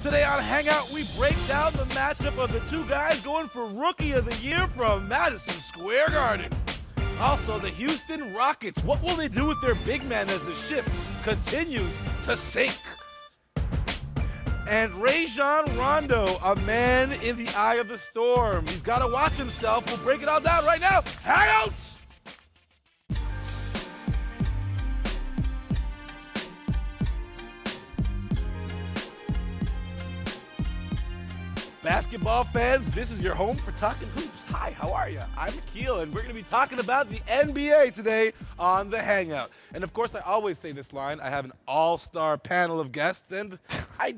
Today on Hangout, we break down the matchup of the two guys going for Rookie of the Year from Madison Square Garden. Also, the Houston Rockets. What will they do with their big man as the ship continues to sink? And Rajon Rondo, a man in the eye of the storm. He's got to watch himself. We'll break it all down right now. Hangouts! Basketball fans, this is your home for Talking Hoops. Hi, how are you? I'm Akil, and we're going to be talking about the NBA today on the Hangout. And of course, I always say this line, I have an all-star panel of guests, and I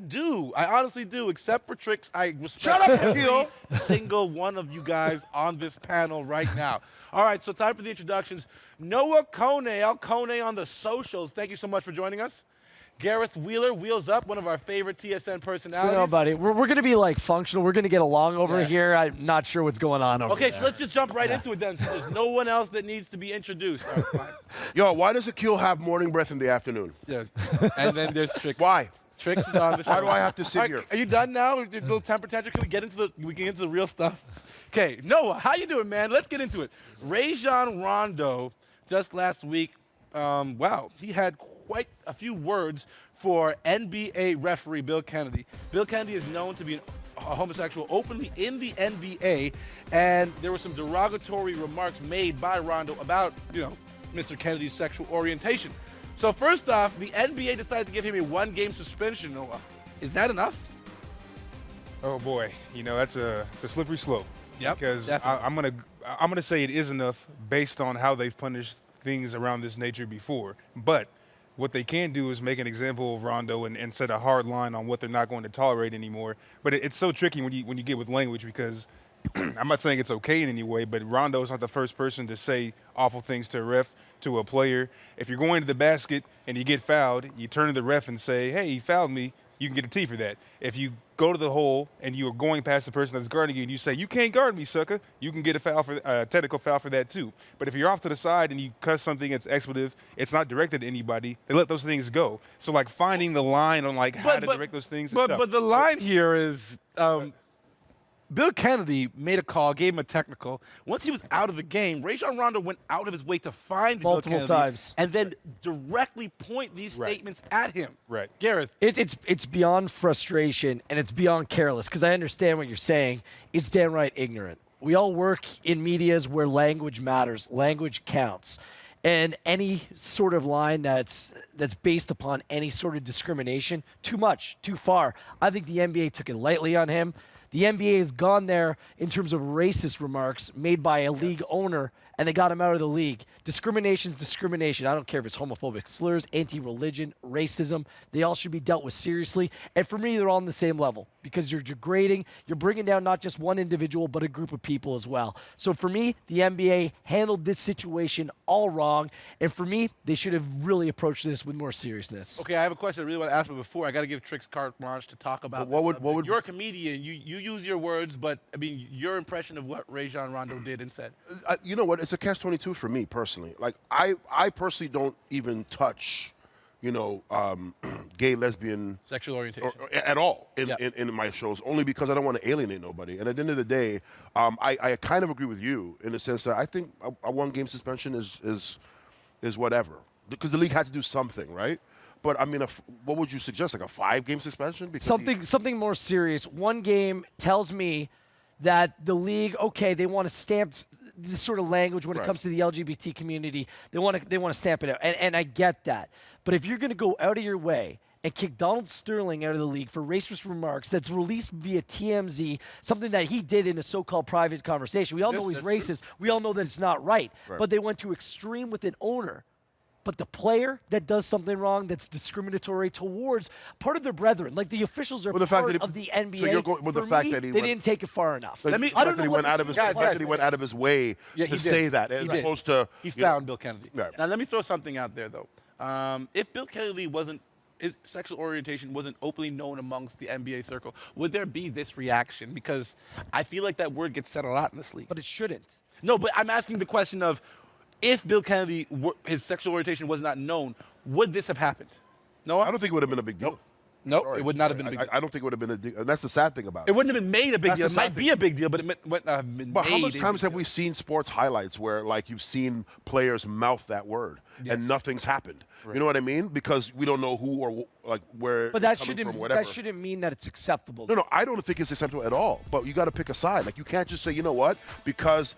honestly do, except for Tricks. I respect every single one of you guys on this panel right now. All right, so time for the introductions. Noah Kone, Al Kone on the socials. Thank you so much for joining us. Gareth Wheeler, Wheels Up, one of our favorite TSN personalities. What's going on, buddy? We're going to be, like, functional. We're going to get along over here. I'm not sure what's going on over there. Okay, so let's just jump right into it then. There's no one else that needs to be introduced. All right, fine. Yo, why does Akil have morning breath in the afternoon? Yeah. And then there's Tricks. Why? Tricks is on the show. Why do I have to sit here? Are you done now with your little temper tantrum? Can we get into the real stuff? Okay, Noah, how you doing, man? Let's get into it. Rajon Rondo, just last week, wow, he had quite a few words for NBA referee Bill Kennedy. Bill Kennedy is known to be a homosexual openly in the NBA, and there were some derogatory remarks made by Rondo about, Mr. Kennedy's sexual orientation. So first off, the NBA decided to give him a one-game suspension. Noah, is that enough? Oh boy, it's a slippery slope. Yep, because I'm gonna say it is enough based on how they've punished things around this nature before, but what they can do is make an example of Rondo and set a hard line on what they're not going to tolerate anymore. But it's so tricky when you get with language because I'm not saying it's okay in any way, but Rondo is not the first person to say awful things to a ref, to a player. If you're going to the basket and you get fouled, you turn to the ref and say, hey, he fouled me. You can get a T for that. If you go to the hole and you are going past the person that's guarding you and you say, you can't guard me, sucker, you can get a technical foul for that too. But if you're off to the side and you cuss something that's expletive, it's not directed at anybody, they let those things go. So like finding the line on how to direct those things. But the line here is Bill Kennedy made a call, gave him a technical. Once he was out of the game, Rajon Rondo went out of his way to find Bill Kennedy multiple times and then directly point these statements at him. Right. Gareth. It's beyond frustration and it's beyond careless because I understand what you're saying. It's downright ignorant. We all work in medias where language matters, language counts. And any sort of line that's based upon any sort of discrimination, too much, too far. I think the NBA took it lightly on him. The NBA has gone there in terms of racist remarks made by a league owner, and they got him out of the league. Discrimination's discrimination. I don't care if it's homophobic slurs, anti-religion, racism. They all should be dealt with seriously. And for me, they're all on the same level because you're degrading. You're bringing down not just one individual, but a group of people as well. So for me, the NBA handled this situation all wrong. And for me, they should have really approached this with more seriousness. Okay, I have a question I really want to ask, but before, I got to give Tricks carte blanche to talk about what would You're a comedian. You use your words, but, I mean, your impression of what Rajon Rondo did and said. You know what? It's a catch-22 for me personally. Like I personally don't even touch, gay, lesbian, Sexual orientation. at all in my shows, only because I don't want to alienate nobody. And at the end of the day, I kind of agree with you in the sense that I think a one-game suspension is whatever because the league had to do something, right? But I mean, what would you suggest? Like a 5-game suspension? Because something more serious. One game tells me that the league, okay, they want to stamp this sort of language when it comes to the LGBT community. They want to stamp it out, and I get that. But if you're going to go out of your way and kick Donald Sterling out of the league for racist remarks that's released via TMZ, something that he did in a so-called private conversation. We all know he's racist. We all know that it's not right. But they went to extreme with an owner. But the player that does something wrong that's discriminatory towards part of their brethren, like the officials are part of the NBA. So you're going with the fact that they didn't take it far enough. I don't know he went out of his way to say that, as opposed to he found Bill Kennedy. Right. Now let me throw something out there though. If Bill Kennedy his sexual orientation wasn't openly known amongst the NBA circle, would there be this reaction? Because I feel like that word gets said a lot in this league. But it shouldn't. No, but I'm asking the question of, if Bill Kennedy, his sexual orientation was not known, would this have happened? No, I don't think it would have been a big deal. Nope, Sorry. it would not have been a big deal. I don't think it would have been a deal. And that's the sad thing about It it. wouldn't have been made a big That's deal. the It might sad be thing. a big deal, but it wouldn't have been But made how much a times big have we seen sports highlights where, like, you've seen players mouth that word and nothing's happened? You know what I mean? Because we don't know who or like where. But that it's coming shouldn't from, whatever. that shouldn't mean that it's acceptable. No, I don't think it's acceptable at all. But you got to pick a side. Like, you can't just say, you know what, because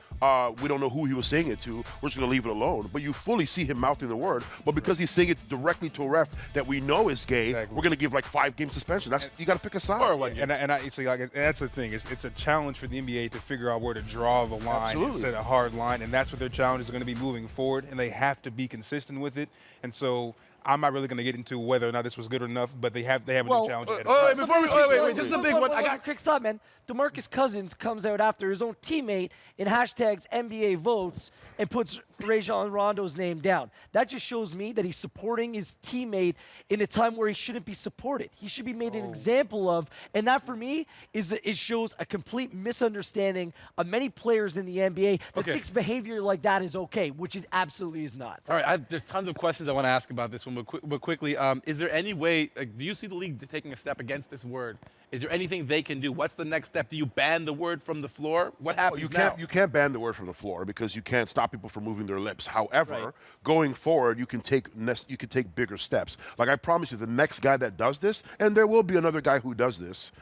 we don't know who he was saying it to, we're just going to leave it alone. But you fully see him mouthing the word. But because he's saying it directly to a ref that we know is gay, we're going to give like 5-game suspension. That's you got to pick a side. Or what? And I see, like, and that's the thing. It's a challenge for the NBA to figure out where to draw the line Absolutely. and set a hard line, and that's what their challenge is going to be moving forward. And they have to be consistent with it. And so I'm not really going to get into whether or not this was good enough, but they have a new challenge ahead of oh, them. wait, before we- wait, this is a big one. I I got- got a quick thought, man. DeMarcus Cousins comes out after his own teammate in hashtags NBA votes and puts Rajon Rondo's name down. That just shows me that he's supporting his teammate in a time where he shouldn't be supported. He should be made an example of, and that for me it shows a complete misunderstanding of many players in the NBA that Okay. thinks behavior like that is okay, which it absolutely is not. All right, there's tons of questions I want to ask about this one, but quickly, is there any way, do you see the league taking a step against this word? Is there anything they can do? What's the next step? Do you ban the word from the floor? What happens You can't ban the word from the floor because you can't stop people from moving their lips. However, going forward, you can take bigger steps. Like, I promise you, the next guy that does this, and there will be another guy who does this,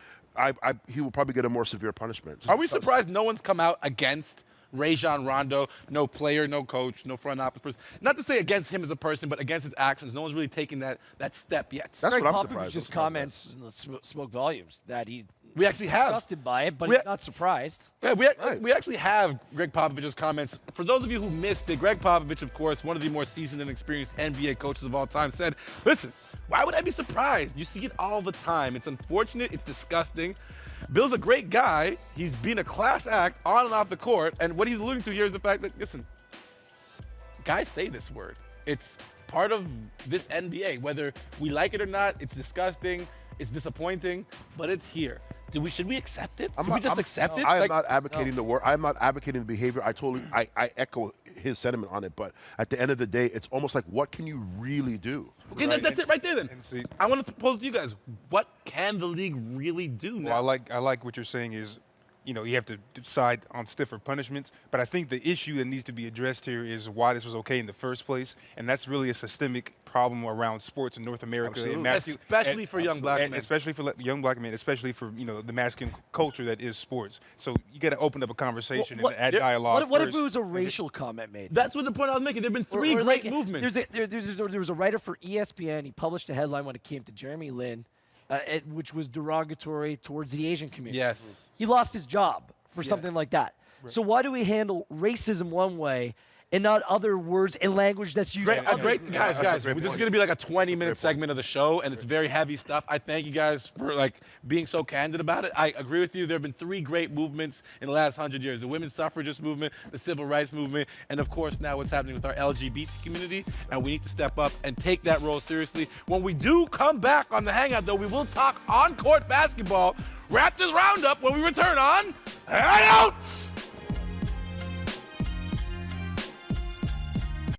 he will probably get a more severe punishment. Are we surprised no one's come out against Rajon Rondo? No player, no coach, no front office person. Not to say against him as a person, but against his actions. No one's really taking that step yet. That's Greg what I'm Popovich's surprised. just comments spoke volumes that he We actually have. disgusted by it, but We- he's not surprised. Yeah, we actually have Greg Popovich's comments. For those of you who missed it, Greg Popovich, of course, one of the more seasoned and experienced NBA coaches of all time, said, listen, why would I be surprised? You see it all the time. It's unfortunate. It's disgusting. Bill's a great guy. He's been a class act on and off the court. And what he's alluding to here is the fact that, listen, guys say this word. It's part of this NBA. Whether we like it or not, it's disgusting. It's disappointing, but it's here. Should we accept it? Should we just accept it? I am Like- not advocating the word. I'm not advocating the behavior. I echo his sentiment on it. But at the end of the day, it's almost like, what can you really do? Okay, that's it right there then. And see- I want to pose to you guys, what can the league really do now? Well, I like what you're saying is, you know, you have to decide on stiffer punishments. But I think the issue that needs to be addressed here is why this was okay in the first place, and that's really a systemic problem around sports in North America, and Absolutely. Especially for young black and men. especially for young black men, especially for the masculine culture that is sports. So you got to open up a conversation and add dialogue. What if first. it was a racial comment made? That's what the point I was making. There have been three Or great like, movements. There was a writer for ESPN. He published a headline when it came to Jeremy Lin, which was derogatory towards the Asian community. Yes. He lost his job for something like that. So why do we handle racism one way and not other words and language that's used? Guys, That's a great this is point. going to be like a 20-minute segment of the show, and it's very heavy stuff. I thank you guys for being so candid about it. I agree with you. There have been three great movements in the last 100 years: the women's suffragist movement, the civil rights movement, and of course now what's happening with our LGBT community. And we need to step up and take that role seriously. When we do come back on the Hangout, though, we will talk on-court basketball. Raptors Roundup when we return on Hangout.